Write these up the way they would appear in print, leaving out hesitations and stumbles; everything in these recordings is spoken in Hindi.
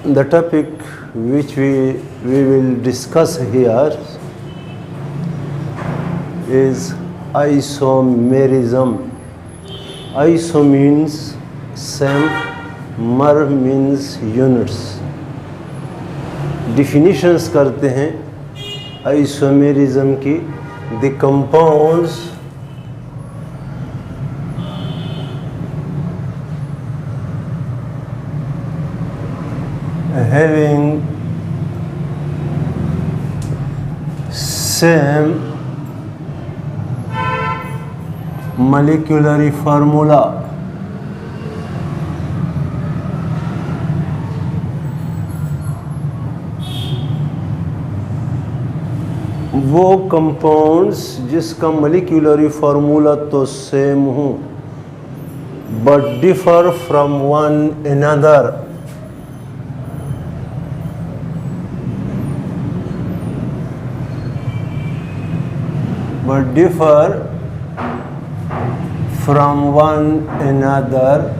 The topic which we will discuss here is isomerism. Iso means same, mer means units. Definitions करते हैं isomerism की. The compounds having same molecular formula वो कंपाउंड्स जिसका मोलिकुलर फार्मूला तो सेम हो but differ from one another. But differ from one another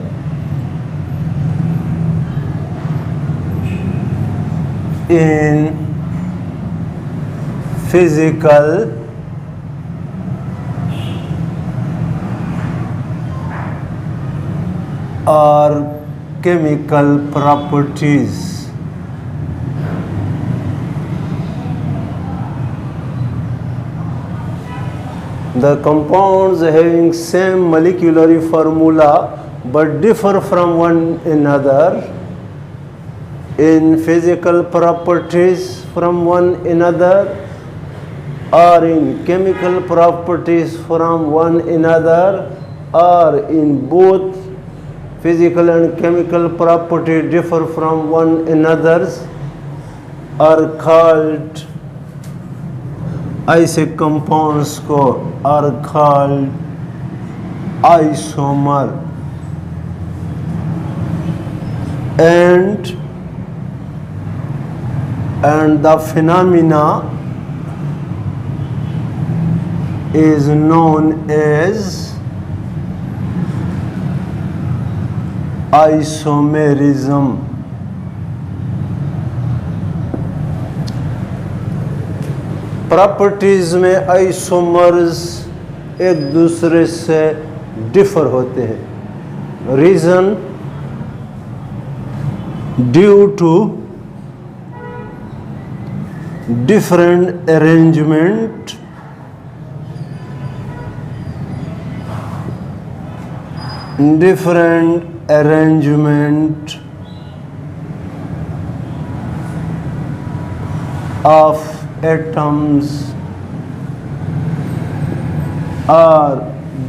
in physical or chemical properties. The compounds having same molecular formula but differ from one another in physical properties from one another or in chemical properties from one another or in both physical and chemical properties differ from one another are called, ऐसे कंपाउंड्स को are called isomer. and the phenomena is known as isomerism. Properties में आइसोमर्स एक दूसरे से डिफर होते हैं. Reason due to different arrangement of atoms or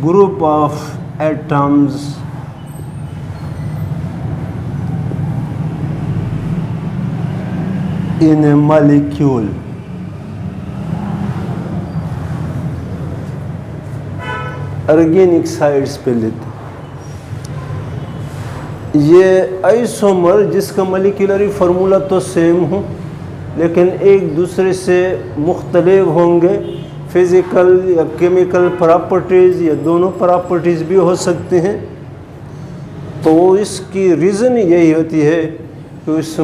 group of atoms in a molecule. Organic sides पे लेते ये आइसोमर जिसका मोलिकुलर फार्मूला तो सेम हो लेकिन एक दूसरे से मुख्तलिफ होंगे. फिज़िकल या केमिकल प्रॉपर्टीज़ या दोनों प्रॉपर्टीज़ भी हो सकते हैं. तो इसकी रीज़न यही होती है कि उस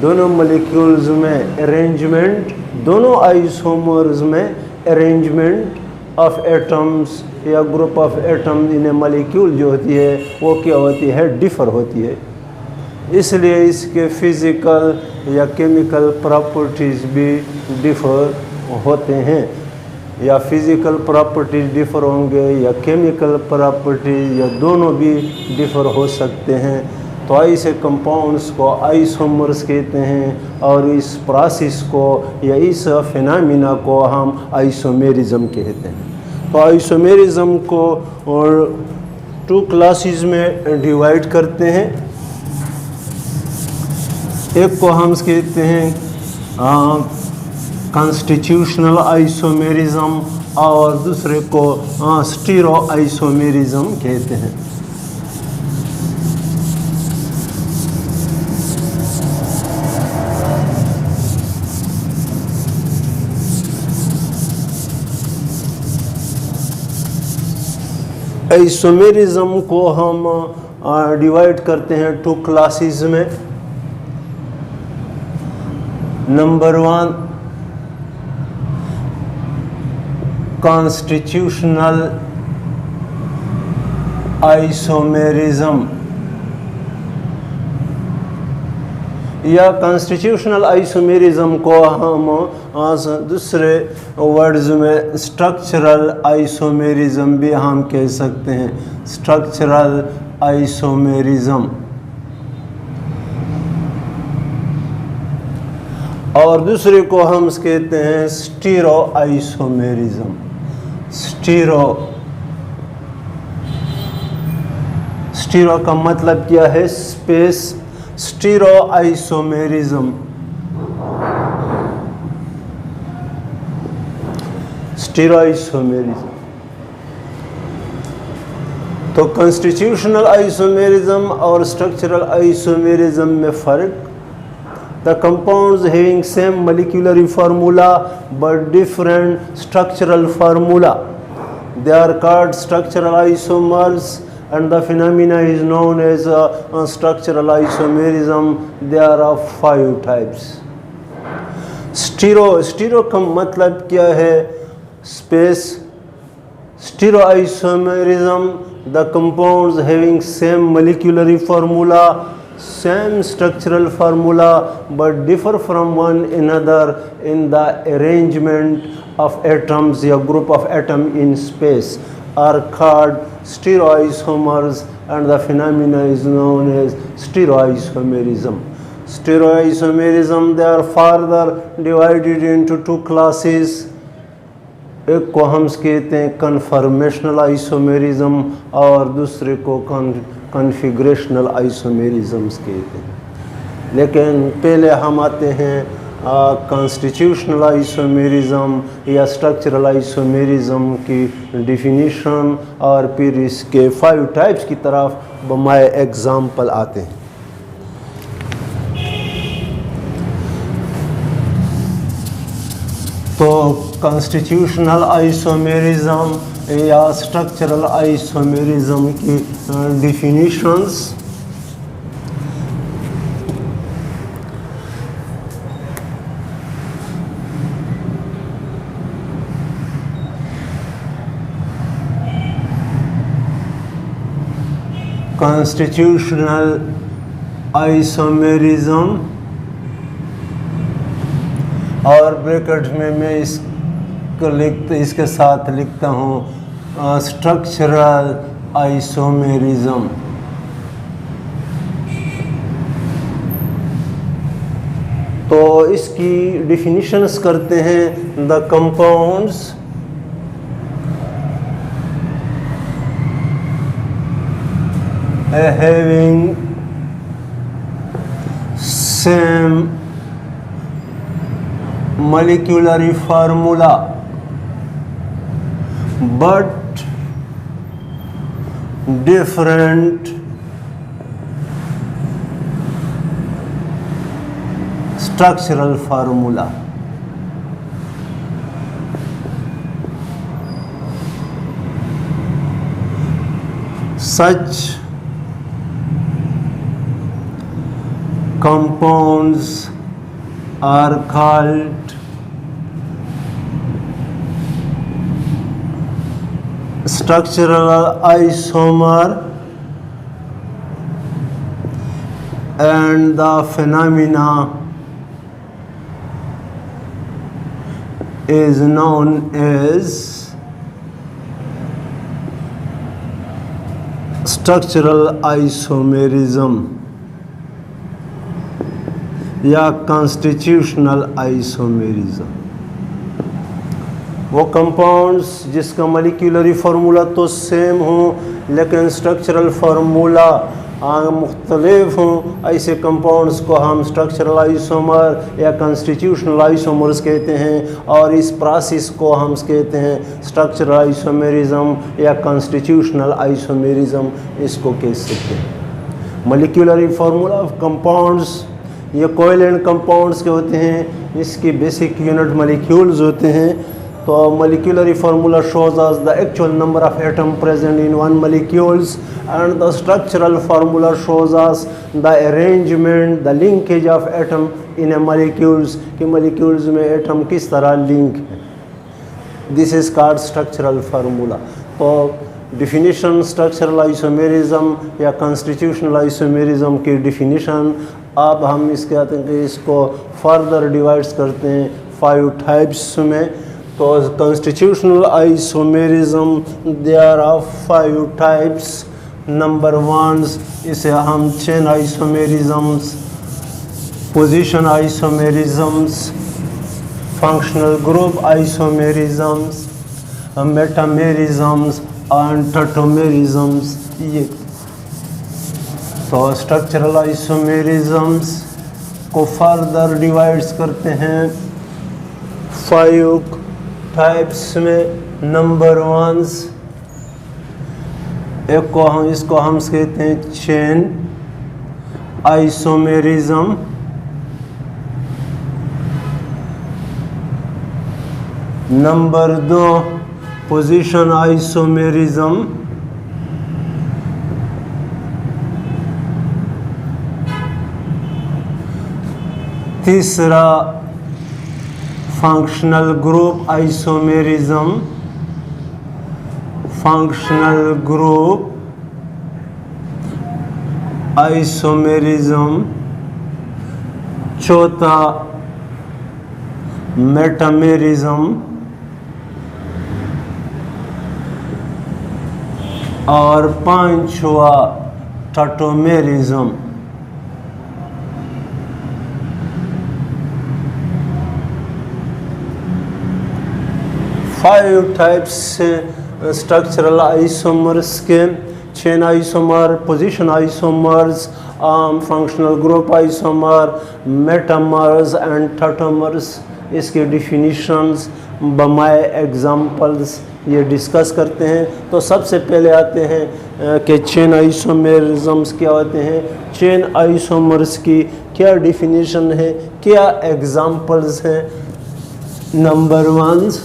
दोनों मोलिक्यूल्स में अरेंजमेंट, दोनों आइसोमर्स में अरेंजमेंट ऑफ एटम्स या group of atoms in A molecule जो होती है वो क्या होती है, डिफ़र होती है. इसलिए इसके फिज़िकल या केमिकल प्रॉपर्टीज़ भी डिफ़र होते हैं. या फिज़िकल प्रॉपर्टीज़ डिफ़र होंगे या केमिकल प्रॉपर्टीज़ या दोनों भी डिफ़र हो सकते हैं. तो ऐसे कंपाउंड्स को आइसोमर्स कहते हैं और इस प्रोसेस को या इस फिनोमेना को हम आइसोमेरिज्म कहते हैं. तो आइसोमेरिज्म को और 2 क्लासेस में डिवाइड करते हैं. एक को हम कहते हैं कॉन्स्टिट्यूशनल आइसोमेरिज्म और दूसरे को स्टीरो आइसोमेरिज्म कहते हैं. आइसोमेरिज्म को हम डिवाइड करते हैं 2 क्लासेस में. नंबर 1 कॉन्स्टिट्यूशनल आइसोमेरिज्म या कॉन्स्टिट्यूशनल आइसोमेरिज्म को हम दूसरे वर्ड्स में स्ट्रक्चरल आइसोमेरिज्म भी हम कह सकते हैं। स्ट्रक्चरल आइसोमेरिज्म और दूसरे को हम कहते हैं स्टीरो आइसोमेरिज्म। स्टीरो का मतलब क्या है? स्पेस। स्टीरो आइसोमेरिज्म तो कॉन्स्टिट्यूशनल आइसोमेरिज्म और स्ट्रक्चरल आइसोमेरिज्म में फ़र्क। The compounds having same molecular formula but different structural formula, they are called structural isomers, and the phenomena is known as structural isomerism. There are 5 types. Stereo का मतलब क्या है? Space. Stereo isomerism, the compounds having same molecular formula, same structural formula but differ from one another in the arrangement of atoms या group of atom in space are called stereoisomers, and the phenomena is known as stereoisomerism. Stereoisomerism, they are further divided into 2 classes. एक को हम कहते हैं कन्फर्मेशनल आइसोमेरिज्म और दूसरे को कॉन्फ़िगरेशनल आइसोमेरिज्म्स कहते हैं। लेकिन पहले हम आते हैं कॉन्स्टिट्यूशनल आइसोमेरिज्म या स्ट्रक्चरल आइसोमेरिज्म की डिफिनीशन और फिर इसके 5 टाइप्स की तरफ बमाए एग्जाम्पल आते हैं। तो कॉन्स्टिट्यूशनल आइसोमेरिज्म या स्ट्रक्चरल आइसोमेरिज्म की डिफिनीशंस। कॉन्स्टिट्यूशनल आइसोमेरिज्म और ब्रैकेट में मैं इसके साथ लिखता हूँ स्ट्रक्चरल आइसोमेरिज्म। तो इसकी डिफिनीशंस करते हैं। The compounds having same molecular formula but different structural formula. Such compounds are called structural isomer, and the phenomena is known as structural isomerism या कॉन्स्टिट्यूशनल आइसोमेरिज्म। वो कंपाउंड्स जिसका मॉलिक्यूलर फार्मूला तो सेम हो लेकिन स्ट्रक्चरल फार्मूला मुख्तलिफ हों, ऐसे कंपाउंड्स को हम स्ट्रक्चरल आइसोमर या कॉन्स्टिट्यूशनल आइसोमर्स कहते हैं। और इस प्रोसेस को हम कहते हैं स्ट्रक्चरल आइसोमेरिज्म या कॉन्स्टिट्यूशनल आइसोमेरिज्म। इसको कह सकते हैं। मॉलिक्यूलर फार्मूला ऑफ कंपाउंड्स ये कोवेलेंट कंपाउंड्स के होते हैं। इसकी बेसिक यूनिट मॉलिक्यूल्स होते हैं। तो molecular formula shows us the actual number of atoms present in one molecules, and the structural formula shows us the arrangement, the linkage of atom in a molecules कि molecules में atom किस तरह link है. This is called structural formula. तो definition structural isomerism या constitutional isomerism की definition अब हम इसके आते हैं कि इसको further divides करते हैं 5 types में. तो constitutional isomerism there are 5 types. Number 1 इसे हम chain isomerisms, position isomerisms, functional group isomerisms, metamerisms and tautomerisms. ये तो स्ट्रक्चरल आइसोमेरिज्म्स को फर्दर डिवाइड्स करते हैं 5 टाइप्स में. नंबर 1 एक को हम इसको हम कहते हैं chain isomerism. Number 2 position isomerism. तीसरा functional group isomerism. Functional group isomerism. चौथा मेटामेरिज्म और 5वां टॉटोमेरिज्म. 5 टाइप्स स्ट्रक्चरल आइसोमर्स के. Chain isomer, position isomers, functional group isomer, metamers and tautomers. इसके डिफिनीशंस बाय एग्जांपल्स ये डिस्कस करते हैं. तो सबसे पहले आते हैं कि चेन आइसोमेरिज्म्स क्या होते हैं. चेन आइसोमर्स की क्या डिफिनीशन है, क्या एग्जांपल्स हैं. Number 1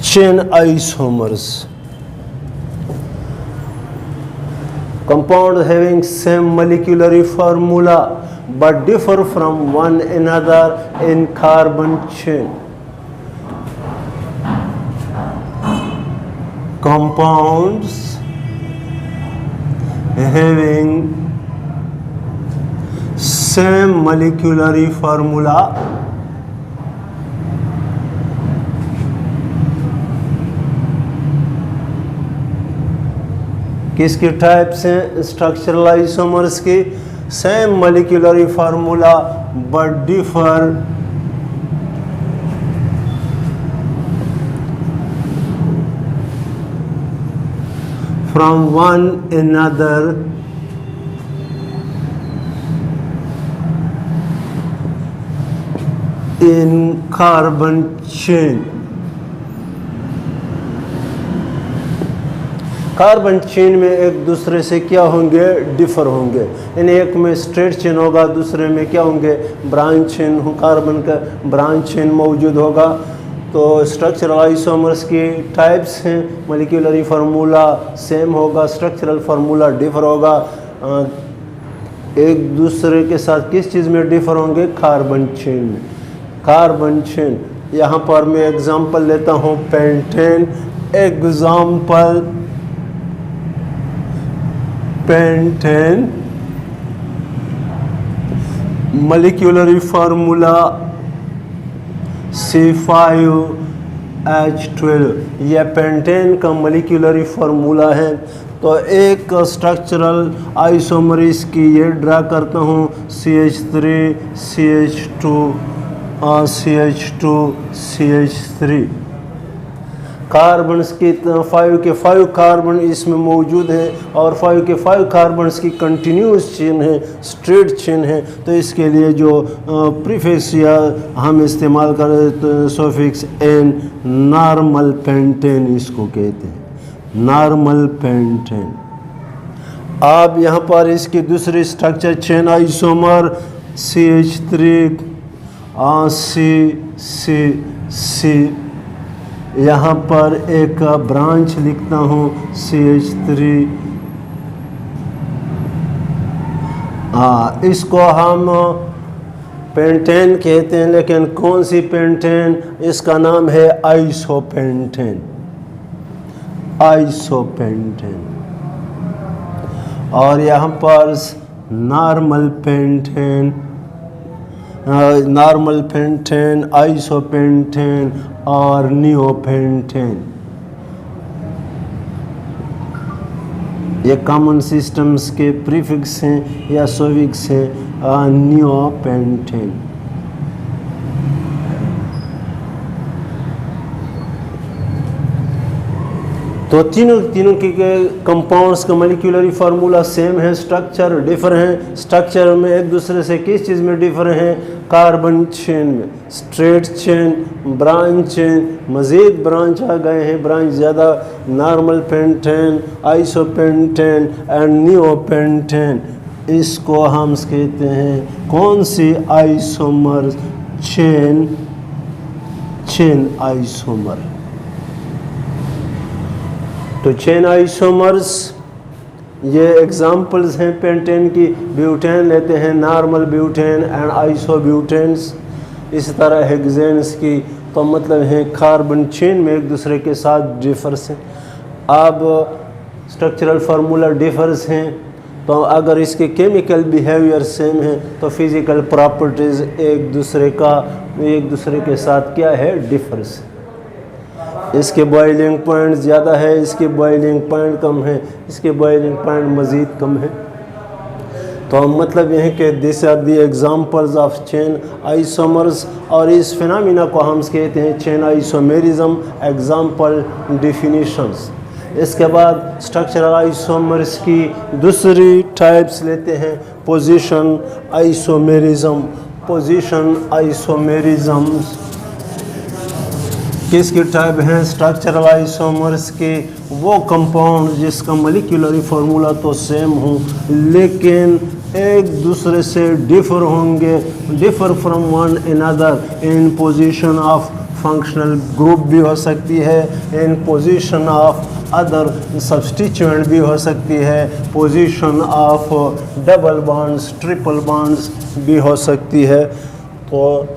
chain isomers, compound having same molecular formula but differ from one another in carbon chain. Compounds having same molecular formula किसकी टाइप्स हैं स्ट्रक्चरल आइसोमर्स की. Same molecular formula but differ from one another in carbon chain. Carbon chain में एक दूसरे से क्या होंगे, डिफर होंगे. यानी एक में स्ट्रेट चेन होगा, दूसरे में क्या होंगे, ब्रांच चेन. कार्बन का ब्रांच चेन मौजूद होगा. तो स्ट्रक्चरल आइसोमर्स की टाइप्स हैं. मॉलिक्यूलर फार्मूला सेम होगा, स्ट्रक्चरल फार्मूला डिफर होगा. एक दूसरे के साथ किस चीज़ में डिफर होंगे, कार्बन चेन में. कार्बन चेन यहाँ पर मैं एग्जांपल लेता हूँ pentane. Example pentane molecular formula C5H12. यह पेंटेन का molecular formula है. तो एक स्ट्रक्चरल आइसोमर की ये ड्रा करता हूँ CH3 CH2 CH2 CH3. Carbons की 5 कार्बन इसमें मौजूद है और 5 कार्बन्स की कंटिन्यूस चेन है, स्ट्रेट चेन है. तो इसके लिए जो प्रीफिक्स या हम इस्तेमाल करें तो सफिक्स एन, नॉर्मल पेंटेन इसको कहते हैं, नॉर्मल पेंटेन. अब यहाँ पर इसकी दूसरी structure chain isomer CH3 C यहाँ पर एक ब्रांच लिखता हूँ CH3। इसको हम पेंटेन कहते हैं, लेकिन कौन सी पेंटेन? इसका नाम है आइसोपेंटेन। और यहाँ पर नॉर्मल पेंटेन, आइसोपेंटेन और नियोपेंटेन। ये कॉमन सिस्टम्स के प्रीफिक्स हैं या सोविक्स हैं। नियोपेंटेन। तो तीनों के कंपाउंड्स का मॉलिक्यूलरी फार्मूला सेम है, स्ट्रक्चर डिफर हैं। स्ट्रक्चर में एक दूसरे से किस चीज़ में डिफर हैं? कार्बन चेन में, स्ट्रेट चेन, ब्रांच चेन, मज़ीद ब्रांच आ गए हैं, ब्रांच ज़्यादा। Normal pentane, isopentane and neopentane. इसको हम कहते हैं कौन सी? Isomer chain isomer. तो चेन आइसोमर्स ये एग्जाम्पल्स हैं पेंटेन की। ब्यूटेन लेते हैं, नॉर्मल ब्यूटेन एंड आइसोब्यूटेन्स। इस तरह हेक्सेन्स की तो मतलब है कार्बन चेन में एक दूसरे के साथ डिफर्स हैं। अब स्ट्रक्चरल फार्मूला डिफर्स हैं, तो अगर इसके केमिकल बिहेवियर सेम है तो फिज़िकल प्रॉपर्टीज़ एक दूसरे के साथ क्या है? डिफर्स। इसके बॉइलिंग पॉइंट ज़्यादा है, इसके बॉइलिंग पॉइंट कम है, इसके बॉइलिंग पॉइंट मज़ीद कम है। तो मतलब यह है कि this are the examples of chain isomers. और इस फिनोमिना को हम कहते हैं चेन आइसोमेरिज्म। Example definitions. इसके बाद स्ट्रक्चरल आइसोमर्स की दूसरी टाइप्स लेते हैं। पोजीशन आइसोमेरिज्म किसकी टाइप हैं? स्ट्रक्चरल आइसोमर्स के वो कंपाउंड जिसका मॉलिक्यूलरी फार्मूला तो सेम हो लेकिन एक दूसरे से डिफर होंगे, differ from one another in position of functional group भी हो सकती है, इन पोजीशन ऑफ अदर सब्स्टिट्यूएंट भी हो सकती है, position of double bonds, triple bonds भी हो सकती है। तो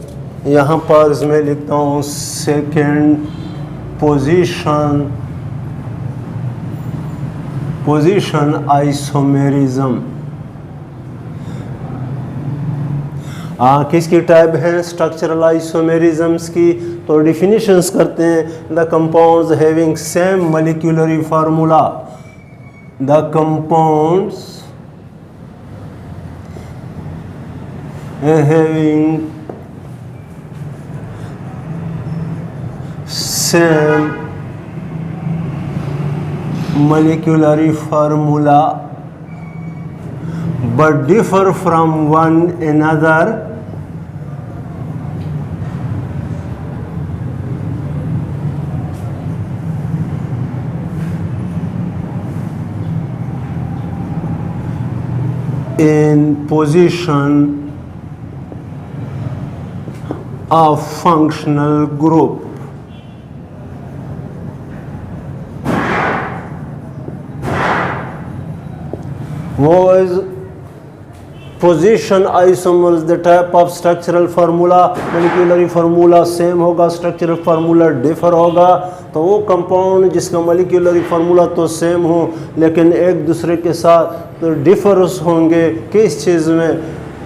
यहाँ पर इसमें लिखता हूँ सेकेंड पोजीशन आइसोमेरिज्म। किसकी टाइप है? स्ट्रक्चरल आइसोमेरिज्म्स की। तो डिफिनीशंस करते हैं। The compounds having same molecularly formula, the compounds having same molecular formula but differ from one another in position of functional group. Was position isomers the type of structural formula, molecularly formula same होगा, स्ट्रक्चरल फार्मूला डिफर होगा। तो वो कंपाउंड जिसका मॉलिक्यूलरी फार्मूला तो सेम हो लेकिन एक दूसरे के साथ तो डिफर्स होंगे किस चीज़ में?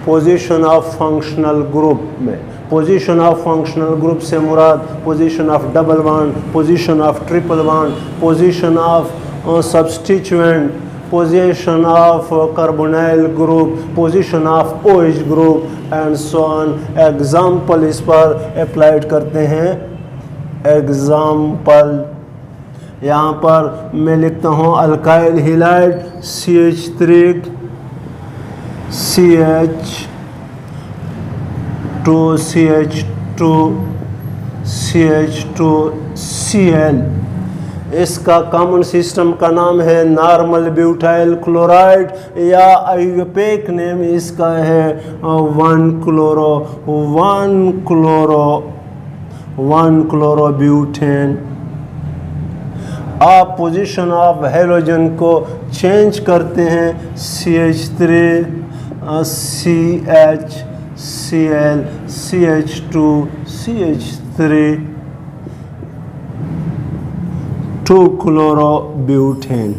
पोजीशन ऑफ फंक्शनल ग्रुप में। पोजीशन ऑफ फंक्शनल ग्रुप से मुराद position of double bond, position of triple bond, position of substituent, position of carbonyl group, position of OH group and so on। Example इस पर अप्लाइड करते हैं। एग्जाम्पल यहाँ पर मैं लिखता हूँ alkyl halide CH3 CH2 CH2 Cl इसका कॉमन सिस्टम का नाम है नॉर्मल ब्यूटाइल क्लोराइड, या आयुर्वेदिक नेम इसका है 1-क्लोरोब्यूटेन। आप पोजीशन ऑफ हेलोजन को चेंज करते हैं CH3 CH Cl CH2 CH3 2-क्लोरोब्यूटेन।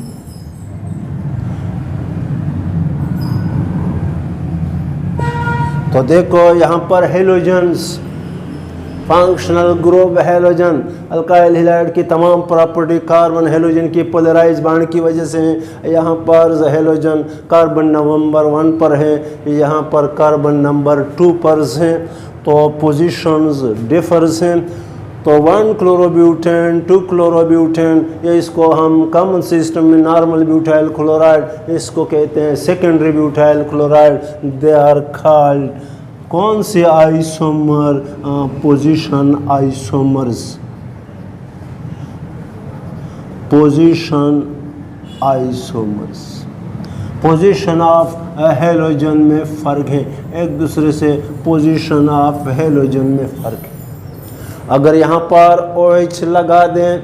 तो देखो यहाँ पर halogens, functional group halogen alkyl halide की तमाम प्रॉपर्टी कार्बन हेलोजन की पोलराइज बॉन्ड की वजह से हैं। यहाँ पर हेलोजन कार्बन नंबर 1 पर है, यहाँ पर कार्बन नंबर 2 पर हैं, तो पोजीशंस डिफर्स हैं। तो 1-क्लोरोब्यूटेन 2-क्लोरोब्यूटेन, ये इसको हम कॉमन सिस्टम में नॉर्मल ब्यूटाइल क्लोराइड इसको कहते हैं secondary butyl chloride. They are called कौन से isomer? Position isomers. Position isomers. Position of halogen में फ़र्क है, एक दूसरे से पोजीशन ऑफ हेलोजन में फ़र्क है। अगर यहाँ पर OH लगा दें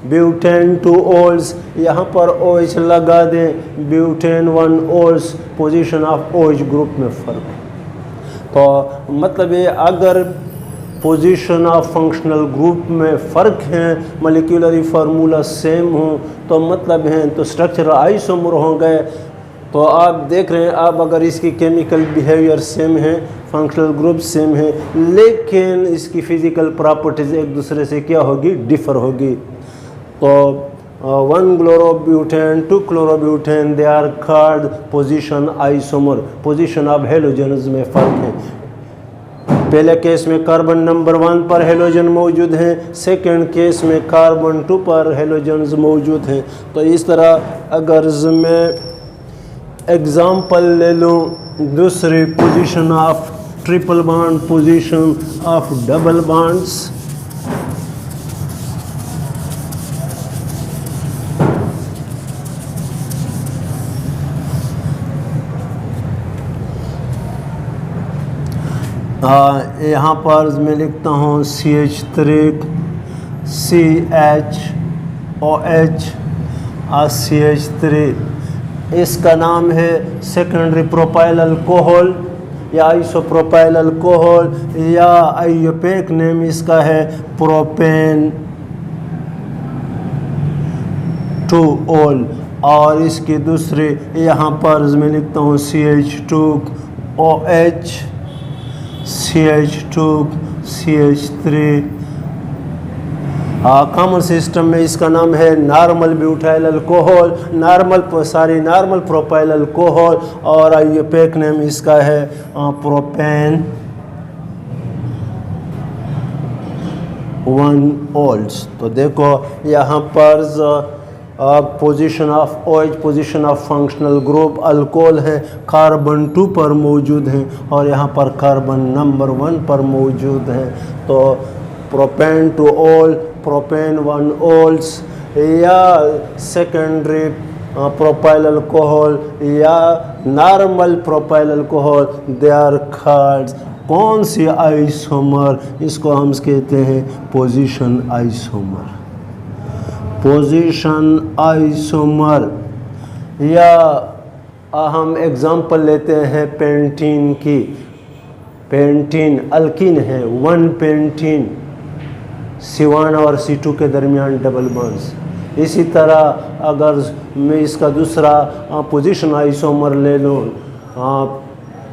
ब्यूटेन 2 ओल्स, यहाँ पर OH लगा दें butane 1 ols, position of OH group में फ़र्क है। तो मतलब ये अगर पोजीशन ऑफ फंक्शनल ग्रुप में फ़र्क है, मॉलिक्यूलरी फार्मूला सेम हो, तो मतलब हैं तो स्ट्रक्चरल आइसोमर हो गए। तो आप देख रहे हैं, आप अगर इसकी केमिकल बिहेवियर सेम है, फंक्शनल ग्रुप सेम है, लेकिन इसकी फिजिकल प्रॉपर्टीज़ एक दूसरे से क्या होगी? डिफ़र होगी। तो one chlorobutane two chlorobutane they are called position isomer. Position of halogens में फ़र्क है। पहले केस में कार्बन नंबर 1 पर हेलोजन मौजूद हैं, सेकंड केस में कार्बन 2 पर हेलोजन्स मौजूद हैं। तो इस तरह अगर मैं एग्जाम्पल ले लूँ, दूसरी position of triple bond, position of double bonds. यहाँ पर मैं लिखता हूँ CH3 CHOH CH3, इसका नाम है सेकेंडरी प्रोपाइल अल्कोहल या आइसोप्रोपाइल अल्कोहल, या आयुर्वेदिक नेम इसका है प्रोपेन 2 ओल। और इसकी दूसरी यहाँ पर मैं लिखता हूँ CH2OH CH2 CH3। Common system में इसका नाम है normal butyl alcohol, normal propyl alcohol, और आयुर्वेदिक नेम इसका है प्रोपेन 1 ओल्स। तो देखो यहाँ पर position of OH, position of functional group alcohol है, कार्बन 2 पर मौजूद हैं, और यहाँ पर कार्बन नंबर 1 पर मौजूद हैं। तो प्रोपेन 2 ओल, प्रोपेन 1 ओल्स, या सेकेंडरी प्रोपाइल अल्कोहल या normal propyl alcohol, they are called कौन सी आइसोमर? इसको हम कहते हैं पोजीशन आइसोमर। पोजीशन आइसोमर, या हम एग्जांपल लेते हैं पेंटीन की। पेंटीन अल्कीन है, 1 पेंटीन, C1 और C2 के दरमियान डबल बॉन्ड्स। इसी तरह अगर मैं इसका दूसरा पोजीशन आइसोमर ले लूँ,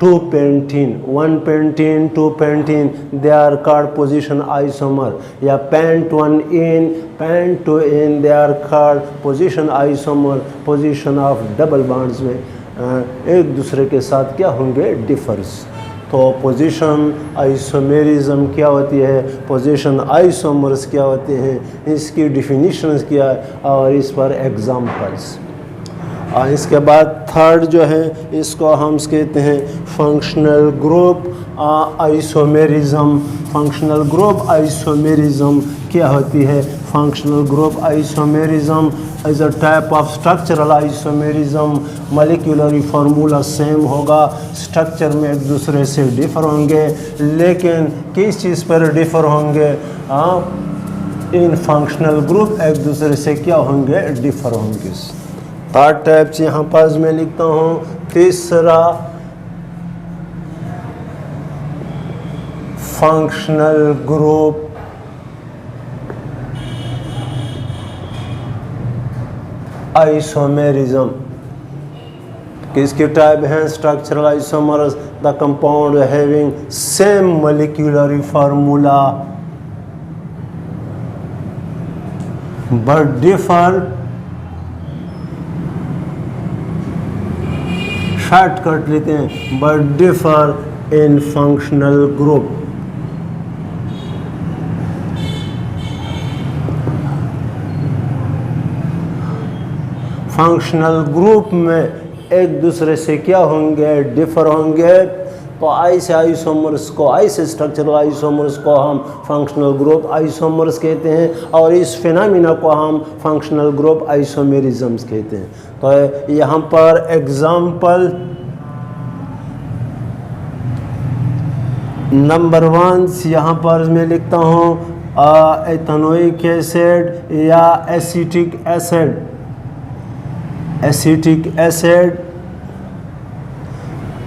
2 pentene 1 pentene 2 pentene, they are called position isomer, या pent 1 yne pent 2 yne, they are called position isomer. Position of double bonds में एक दूसरे के साथ क्या होंगे? डिफर्स। तो पोजीशन आइसोमेरिज्म क्या होती है, पोजीशन आइसोमर्स क्या होते हैं, इसकी डिफिनीशंस क्या है, और इस पर एग्जाम्पल्स। इसके बाद थर्ड जो है, इसको हम कहते हैं functional group isomerism. Functional group isomerism क्या होती है? functional group isomerism is a type of structural isomerism. molecular formula same होगा, स्ट्रक्चर में एक दूसरे से डिफर होंगे, लेकिन किस चीज़ पर डिफर होंगे? इन फंक्शनल ग्रुप एक दूसरे से क्या होंगे? डिफर होंगे। थर्ड टाइप्स यहाँ पर मैं लिखता हूँ। तीसरा फंक्शनल ग्रुप आइसोमेरिज्म। किसके टाइप हैं? Structural isomers, the compound having same molecular formula but differ, shortcut लेते हैं, but differ in functional group. Functional group में एक दूसरे से क्या होंगे? डिफर होंगे। तो ऐसे आइसोमर्स को, ऐसे स्ट्रक्चरल आइसोमर्स को हम फंक्शनल ग्रुप आइसोमर्स कहते हैं, और इस फिनोमिना को हम फंक्शनल ग्रुप आइसोमेरिज्म्स कहते हैं। तो यहाँ पर एग्जाम्पल नंबर 1 यहाँ पर मैं लिखता हूँ एथेनोइक एसिड या एसिटिक एसिड। एसिटिक एसिड,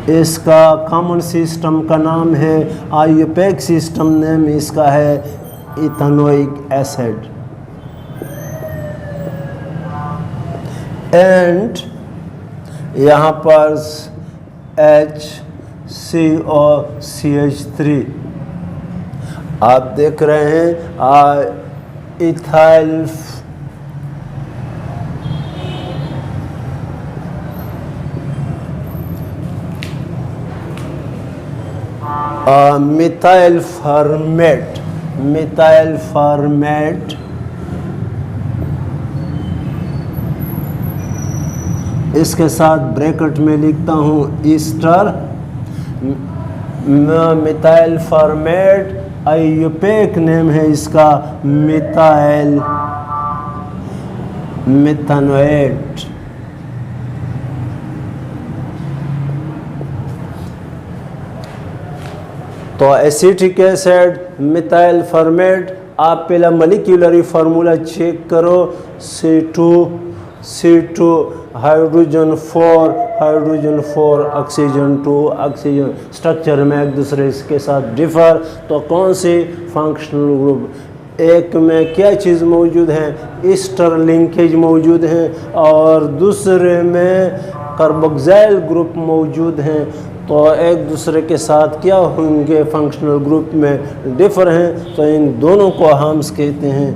इसका कॉमन सिस्टम का नाम है, आईयूपैक सिस्टम नेम इसका है इथेनोइक एसिड। एंड यहाँ पर HCOCH3 आप देख रहे हैं। Ethyl methyl formate, methyl formate इसके साथ ब्रैकेट में लिखता हूँ Easter. Methyl formate IUPAC name है इसका मिथाइल मिथानोएट। तो एसिटिक एसिड, मिथाइल फॉर्मेट, आप पहला मॉलिक्यूलर फार्मूला चेक करो। C2 hydrogen 4 oxygen 2 oxygen, structure में एक दूसरे के साथ डिफर। तो कौन सी फंक्शनल ग्रुप? एक में क्या चीज़ मौजूद है? ईस्टर लिंकेज मौजूद है, और दूसरे में कार्बोक्सिल ग्रुप मौजूद हैं। तो एक दूसरे के साथ क्या होंगे? फंक्शनल ग्रुप में डिफर हैं। तो इन दोनों को हम कहते हैं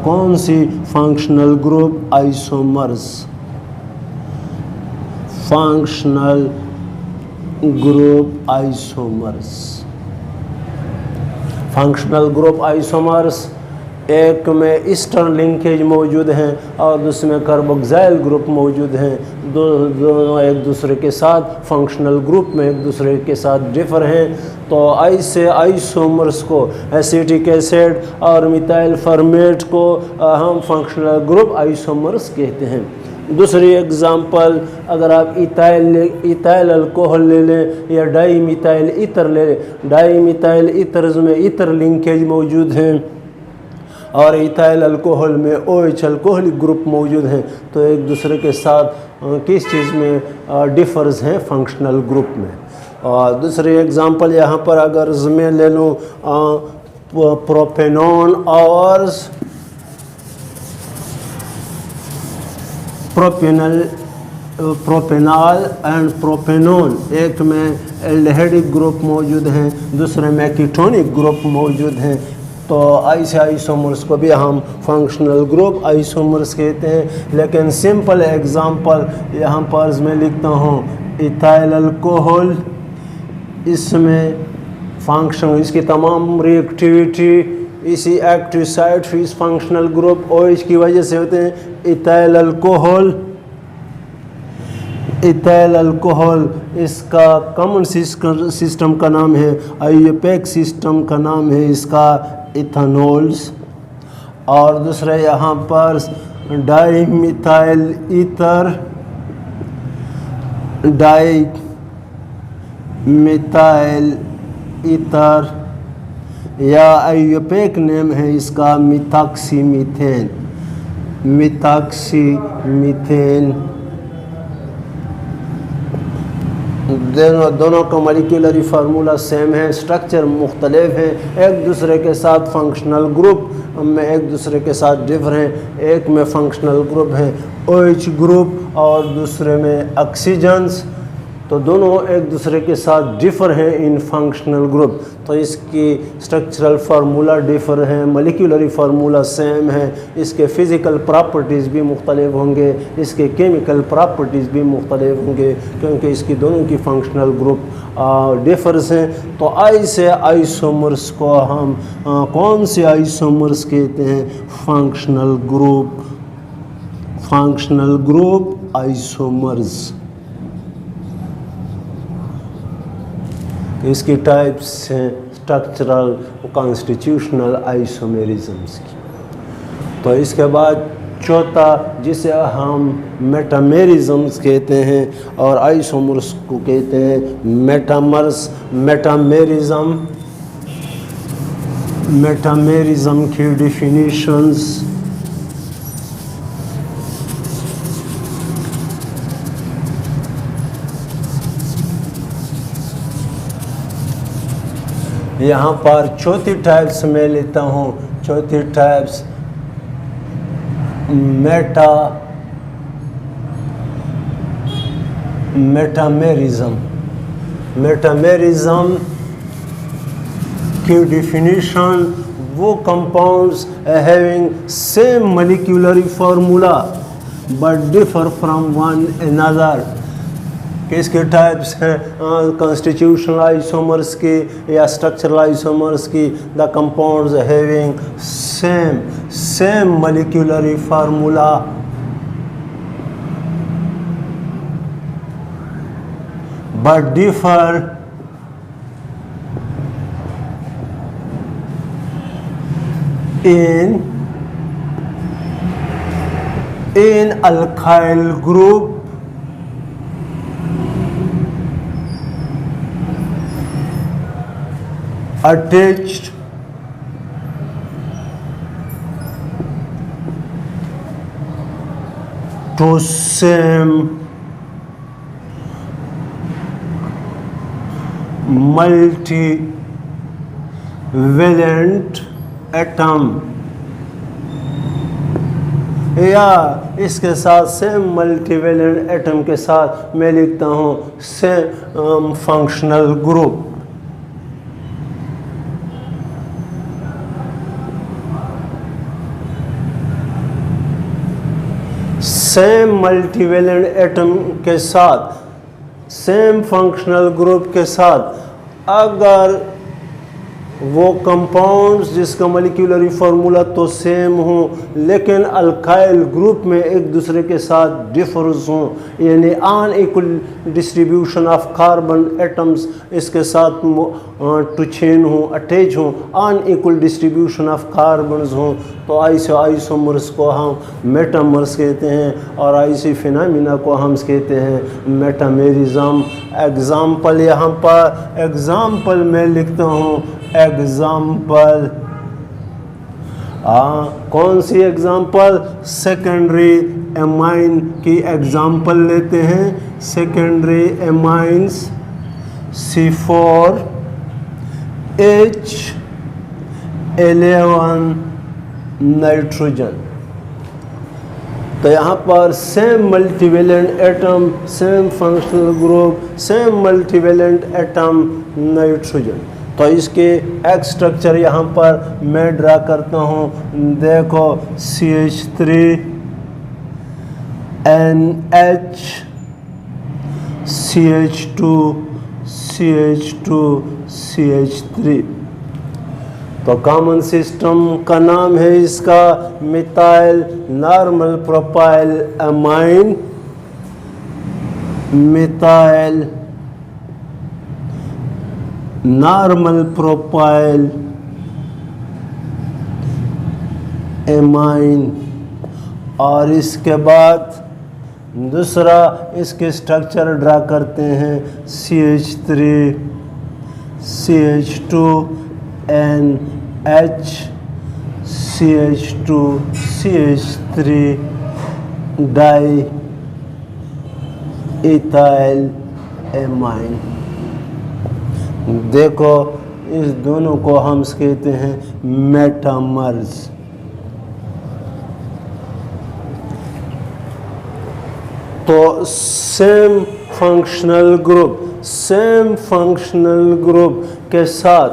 कौन सी? Functional group isomers. Functional group isomers. Functional group isomers, एक में ईस्टर लिंकेज मौजूद हैं और दूसरे में कार्बोक्सिल ग्रुप मौजूद हैं। दोनों एक दूसरे के साथ फंक्शनल ग्रुप में एक दूसरे के साथ डिफर हैं। तो ऐसे आइसोमर्स को, एसिटिक एसिड और मिथाइल फॉर्मेट को हम फंक्शनल ग्रुप आइसोमर्स कहते हैं। दूसरी एग्जांपल, अगर आप इथाइल अल्कोहल ले लें या डाई मिथाइल ईथर ले लें। डाई मिथाइल ईथर्स में ईथर लिंकेज मौजूद हैं और इथाइल अल्कोहल में OH अल्कोहलिक ग्रुप मौजूद हैं। तो एक दूसरे के साथ किस चीज़ में डिफर्स हैं? फंक्शनल ग्रुप में। और दूसरी एग्जांपल यहाँ पर अगर मैं ले लूँ प्रोपेनॉन और प्रोपेनॉल एंड प्रोपेनॉन, एक में एल्डिहाइडिक ग्रुप मौजूद हैं, दूसरे में कीटोनिक ग्रुप मौजूद हैं। तो ऐसे आइसोमर्स को भी हम फंक्शनल ग्रुप आइसोमर्स कहते हैं। लेकिन सिंपल एग्जांपल यहाँ पर मैं लिखता हूँ इथाइल अल्कोहल, इसमें फंक्शन, इसकी तमाम रिएक्टिविटी इसी एक्टिव साइट इस फंक्शनल ग्रुप OH की वजह से होते हैं। इथाइल अल्कोहल इसका कॉमन सिस्टम का नाम है, आईयूपैक सिस्टम का नाम है इसका इथेनॉल्स। और दूसरे यहाँ पर डाईमिथाइल ईथर, डाईमिथाइल ईथर, या आईयूपैक नेम है इसका मिथॉक्सीमीथेन, मिथॉक्सीमीथेन। दोनों का मॉलिक्यूलरी फार्मूला सेम है, स्ट्रक्चर मुख्तलिफ है, एक दूसरे के साथ फंक्शनल ग्रुप में एक दूसरे के साथ डिफर हैं। एक में फंक्शनल ग्रुप है OH ग्रुप और दूसरे में ऑक्सीजन्स, तो दोनों एक दूसरे के साथ डिफर हैं इन फंक्शनल ग्रुप। तो इसकी स्ट्रक्चरल फार्मूला डिफर हैं, मॉलिक्यूलरी फार्मूला सेम है, इसके फ़िज़िकल प्रॉपर्टीज़ भी मुख्तलिफ होंगे, इसके केमिकल प्रॉपर्टीज़ भी मुख्तलिफ होंगे, क्योंकि इसकी दोनों की फंक्शनल ग्रुप डिफर्स हैं। तो ऐसे आइसोमर्स को हम कौन से आइसोमर्स कहते हैं? Functional group isomers. इसकी टाइप्स हैं स्ट्रक्चरल कॉन्स्टिट्यूशनल आइसोमेरिज्म्स की। तो इसके बाद चौथा, जिसे हम मेटामेरिज्म्स कहते हैं और आइसोमर्स को कहते हैं मेटामर्स। मेटामेरिज्म की डिफिनीशंस यहाँ पर चौथी टाइप्स में लेता हूँ। चौथी टाइप्स मेटामेरिज्म की डिफिनीशन, वो compounds having same molecularly formula but differ from one another. किसके टाइप्स हैं? कॉन्स्टिट्यूशनल आइसोमर्स की या स्ट्रक्चरल आइसोमर्स की। The compounds having same molecularly formula but differ in alkyl group attached to same multivalent atom, या इसके साथ सेम मल्टीवेलेंट एटम के साथ मैं लिखता हूँ same functional group. Same multivalent atom के साथ, सेम फंक्शनल ग्रुप के साथ, अगर वो कंपाउंड्स जिसका मॉलिक्यूलरी फार्मूला तो सेम हो लेकिन अल्काइल ग्रुप में एक दूसरे के साथ डिफर्स हों, यानी unequal distribution of carbon atoms इसके साथ टू चेन हो, अटैच हो, अनइक्वल डिस्ट्रीब्यूशन ऑफ कार्बन्स हो, तो ऐसे आइसोमर्स को हम मेटामर्स कहते हैं और ऐसे फिनोमेना को हम कहते हैं मेटामेरिज्म। एग्जाम्पल यहाँ पर एग्जाम्पल मैं लिखता हूँ एग्जाम्पल, कौन सी एग्जाम्पल? सेकेंडरी एमाइन की एग्जाम्पल लेते हैं। Secondary amines C4H11 nitrogen. तो यहाँ पर same multivalent atom, same functional group, same multivalent atom nitrogen. तो इसके एक स्ट्रक्चर यहाँ पर मैं ड्रा करता हूँ। देखो CH3NH CH2 CH2 CH3। तो कॉमन सिस्टम का नाम है इसका methyl normal propyl amine, methyl normal propyl amine. और इसके बाद दूसरा इसके स्ट्रक्चर ड्रा करते हैं CH3 CH2 NH CH2 CH3 di ethyl amine. देखो इस दोनों को हम कहते हैं मेटामर्स। तो सेम फंक्शनल ग्रुप के साथ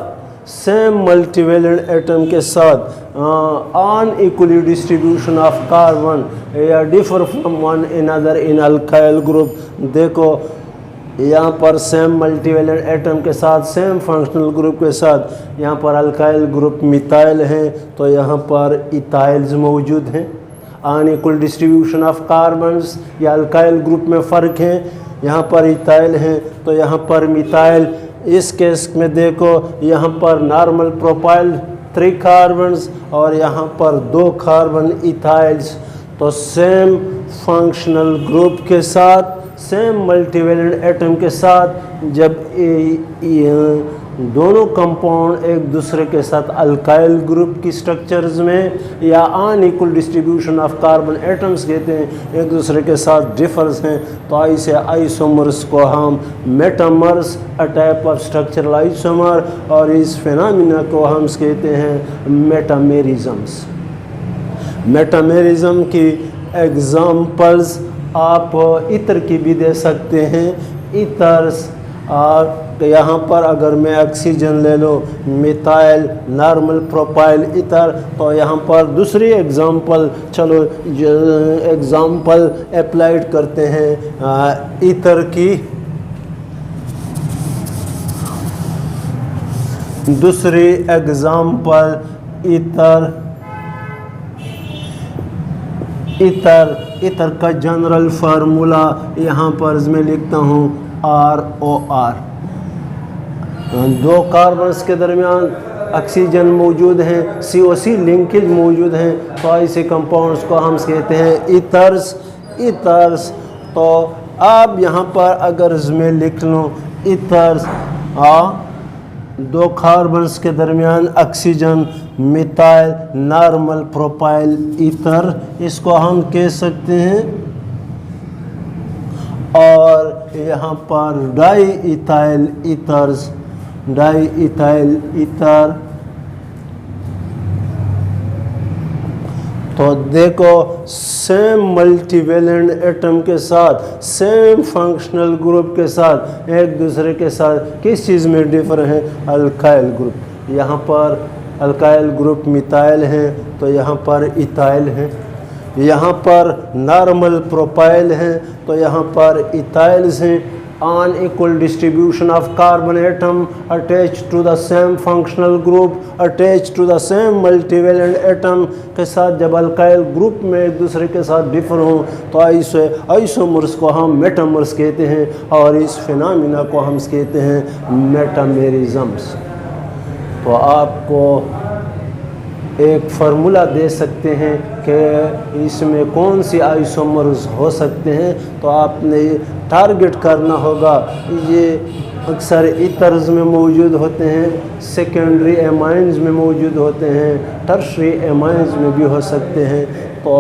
सेम मल्टीवैलेंट एटम के साथ अनइक्वली डिस्ट्रीब्यूशन ऑफ कार्बन या differ from one another in alkyl group. देखो यहाँ पर सेम मल्टीवैलेंट एटम के साथ सेम फंक्शनल ग्रुप के साथ यहाँ पर अल्काइल ग्रुप मिथाइल हैं तो यहाँ पर इथाइल्स मौजूद हैं। अनइक्वल डिस्ट्रीब्यूशन ऑफ कार्बन्स या अल्काइल ग्रुप में फ़र्क है, यहाँ पर इथाइल हैं तो यहाँ पर मिथाइल। इस केस में देखो यहाँ पर नॉर्मल प्रोपाइल 3 कार्बन्स और यहाँ पर 2 कार्बन इथाइल्स। तो सेम फंक्शनल ग्रुप के साथ सेम मल्टीवैलेंट एटम के साथ जब दोनों कंपाउंड एक दूसरे के साथ अल्काइल ग्रुप की स्ट्रक्चर्स में या unequal distribution of carbon atoms कहते हैं एक दूसरे के साथ डिफर्स हैं तो ऐसे आइसोमर्स को हम metamers a type of structural isomer और इस फिनोमिना को हम कहते हैं मेटामेरिज्म्स। मेटामेरिज्म की एग्जाम्पल्स आप इतर की भी दे सकते हैं। इतर्स यहाँ पर अगर मैं ऑक्सीजन ले लो मिथाइल नॉर्मल प्रोपाइल इतर तो यहाँ पर दूसरी एग्जांपल चलो एग्जांपल अप्लाइड करते हैं इतर की। दूसरी एग्जांपल इतर का जनरल फार्मूला यहाँ पर मैं लिखता हूँ ROR। 2 कार्बन्स के दरमियान ऑक्सीजन मौजूद है, COC लिंकेज मौजूद है तो ऐसे कंपाउंड्स को हम कहते हैं इथर्स। तो अब यहाँ पर अगर मैं लिख लूँ इथर्स 2 कार्बन्स के दरमियान oxygen methyl normal propyl ether इसको हम कह सकते हैं। और यहाँ पर डाई इथाइल ईथर। तो देखो सेम मल्टीवैलेंट एटम के साथ सेम फंक्शनल ग्रुप के साथ एक दूसरे के साथ किस चीज़ में डिफर है अल्काइल ग्रुप। यहाँ पर अल्काइल ग्रुप मिथाइल है तो यहाँ पर इथाइल है। यहाँ पर नॉर्मल प्रोपाइल है तो यहाँ पर इथाइल्स हैं। Unequal distribution of carbon atom attach to the same functional group attach to the same multivalent atom के साथ जब अल्काइल ग्रुप में एक दूसरे के साथ डिफर हों तो आइसोमर्स को हम मेटामर्स कहते हैं और इस फिनोमिना को हम कहते हैं मेटामेरिज्म्स। तो आपको एक फार्मूला दे सकते हैं कि इसमें कौन सी आइसोमर्स हो सकते हैं तो आपने टारगेट करना होगा। ये अक्सर इथर्स में मौजूद होते हैं, सेकेंडरी एमाइंस में मौजूद होते हैं, टर्शरी एमाइंस में भी हो सकते हैं। तो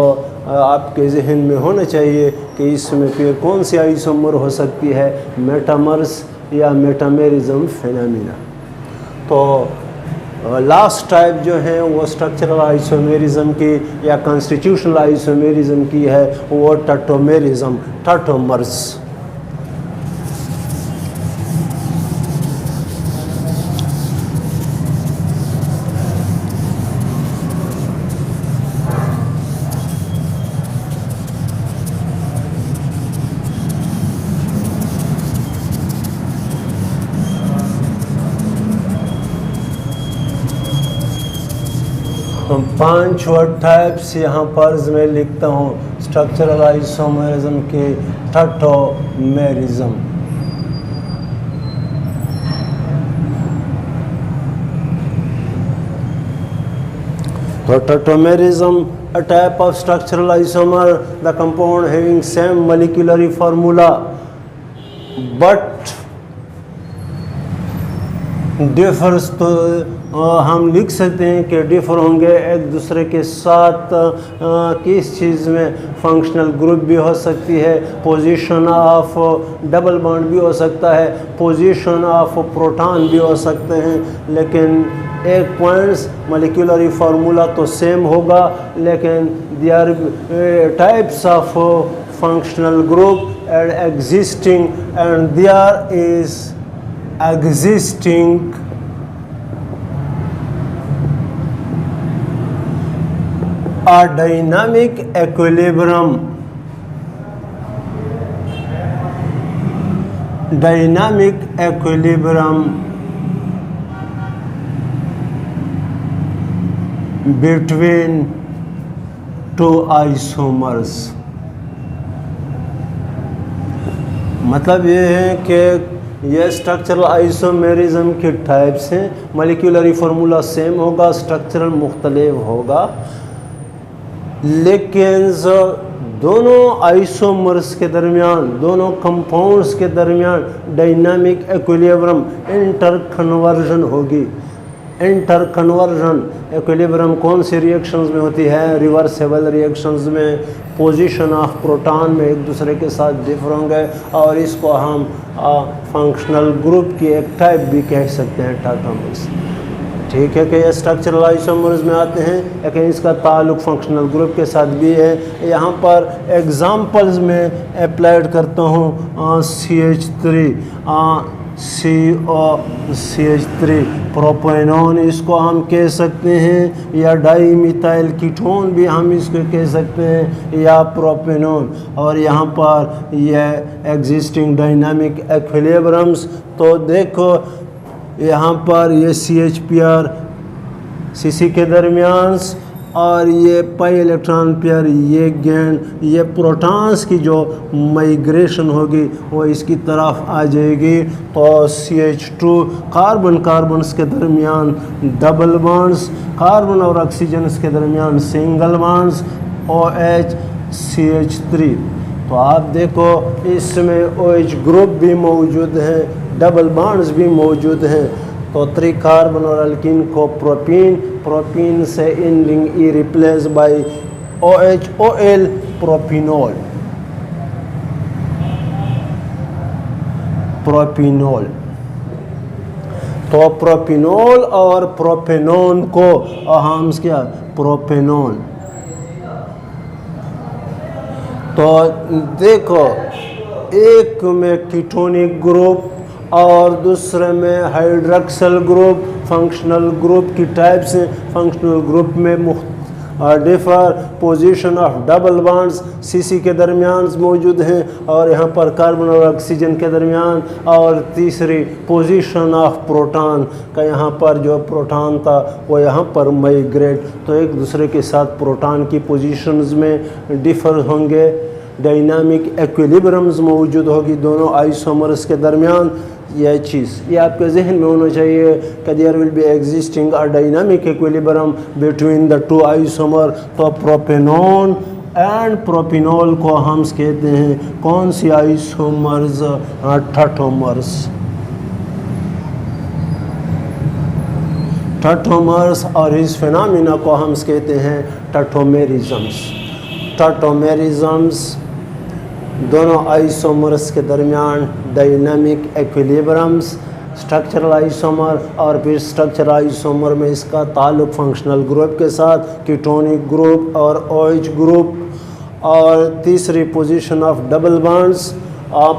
आपके जहन में होना चाहिए कि इसमें फिर कौन सी आइसोमर हो सकती है मेटामर्स या मेटामेरिज्म फिनोमिना। तो लास्ट टाइप जो है वो स्ट्रक्चरल आइसोमेरिज्म की या कॉन्स्टिट्यूशनल आइसोमेरिज्म की है वो टटोमेरिज्म टटोमर्स। तो 5 टाइप्स यहाँ पर मैं लिखता हूँ स्ट्रक्चरल आइसोमेरिज्म के टटोमेरिज्म। तो tautomerism, a type of structural isomer, the compound having same molecular formula but differs, तो हम लिख सकते हैं कि डिफर होंगे एक दूसरे के साथ किस चीज़ में, फंक्शनल ग्रुप भी हो सकती है, पोजीशन ऑफ डबल बॉन्ड भी हो सकता है, पोजीशन ऑफ प्रोटॉन भी हो सकते हैं, लेकिन एक पॉइंट्स मॉलिक्यूलर फार्मूला तो सेम होगा, लेकिन they are types of functional group and existing and there is existing a dynamic equilibrium between two isomers। मतलब ये है कि ये स्ट्रक्चरल आइसोमेरिज्म के टाइप्स हैं, मॉलिक्यूलर फार्मूला सेम होगा, स्ट्रक्चरल मुख्तलिफ होगा, लेकिन दोनों आइसोमर्स के दरमियान, दोनों कंपाउंड्स के दरमियान डायनामिक इक्विलिब्रियम, इंटर कन्वर्जन होगी। इंटर कन्वर्जन इक्विलिब्रियम कौन सी रिएक्शंस में होती है? रिवर्सेबल रिएक्शंस में, पोजीशन ऑफ प्रोटॉन में एक दूसरे के साथ डिफर होंगे, और इसको हम फंक्शनल ग्रुप की एक टाइप भी कह सकते हैं, टॉटोमर्स। ठीक है कि ये स्ट्रक्चरल आइसोमर्स में आते हैं, लेकिन इसका ताल्लुक फंक्शनल ग्रुप के साथ भी है। यहाँ पर एग्जांपल्स में अप्लाइड करता हूँ CH3 COCH3 प्रोपेनॉन इसको हम कह सकते हैं, या डाईमिथाइल कीटोन भी हम इसको कह सकते हैं, या प्रोपेनॉन। और यहाँ पर यह एग्जिस्टिंग डायनामिक इक्विलिब्रियम्स, तो देखो यहाँ पर ये CH CC के दरमियान, और ये पाई इलेक्ट्रॉन पेयर, ये गेन, ये प्रोटॉन्स की जो माइग्रेशन होगी वो इसकी तरफ आ जाएगी। तो CH2 कार्बन कार्बन्स के दरमियान डबल बॉन्ड्स, कार्बन और ऑक्सीजन के दरमियान सिंगल बॉन्ड्स, OH CH3। तो आप देखो इसमें OH ग्रुप भी मौजूद है, डबल बॉन्ड्स भी मौजूद हैं। तो त्रिकार्बन और अल्किन को प्रोपीन से ending E replace by OHOL प्रोपिनोल। तो प्रोपिनोल और प्रोपेनॉन को हम क्या, प्रोपेनॉन। तो देखो एक में कीटोनिक ग्रुप और दूसरे में हाइड्रोक्सिल ग्रुप, फंक्शनल ग्रुप की टाइप्स हैं। फंक्शनल ग्रुप में differ position of double bonds CC के दरमियान मौजूद हैं, और यहाँ पर कार्बन और ऑक्सीजन के दरमियान, और तीसरी पोजीशन ऑफ प्रोटॉन का, यहाँ पर जो प्रोटॉन था वो यहाँ पर माइग्रेट, तो एक दूसरे के साथ प्रोटॉन की पोजीशंस में डिफर होंगे, डायनामिक इक्विलिब्रियम्स मौजूद होगी दोनों आइसोमर्स के दरमियान। यह चीज़ ये आपके जहन में होना चाहिए कि there will be existing a dynamic equilibrium between the two isomer. तो प्रोपेनॉन एंड प्रोपिनोल को हम कहते हैं कौन सी आइसोमर्स? टॉटोमर्स, और इस फिनोमेना को हम कहते हैं टॉटोमेरिज्म्स। दोनों आइसोमर्स के दरमियान डायनामिक इक्विलिब्रियम्स, स्ट्रक्चरल आइसोमर, और फिर स्ट्रक्चरल आइसोमर में इसका ताल्लुक फंक्शनल ग्रुप के साथ, कीटोनिक ग्रुप और OH ग्रुप, और तीसरी पोजीशन ऑफ डबल बॉन्ड्स, और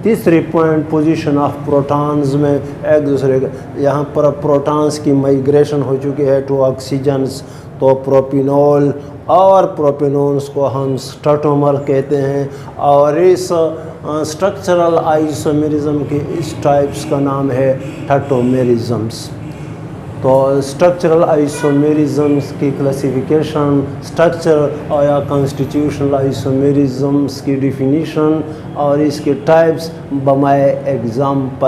तीसरी पॉइंट पोजीशन ऑफ प्रोटॉन्स में एक दूसरे के, यहाँ पर प्रोटॉन्स की माइग्रेशन हो चुकी है टू ऑक्सीजन्स। तो प्रोपिनोल और प्रोपेनॉन्स को हम टॉटोमर कहते हैं, और इस स्ट्रक्चरल आइसोमेरिज्म के इस टाइप्स का नाम है टॉटोमेरिज्म्स। तो स्ट्रक्चरल आइसोमेरिज्म्स की क्लासिफिकेशन, स्ट्रक्चर और या कॉन्स्टिट्यूशनल आइसोमेरिज्म्स की डिफिनीशन और इसके टाइप्स बमाए एग्जाम्पल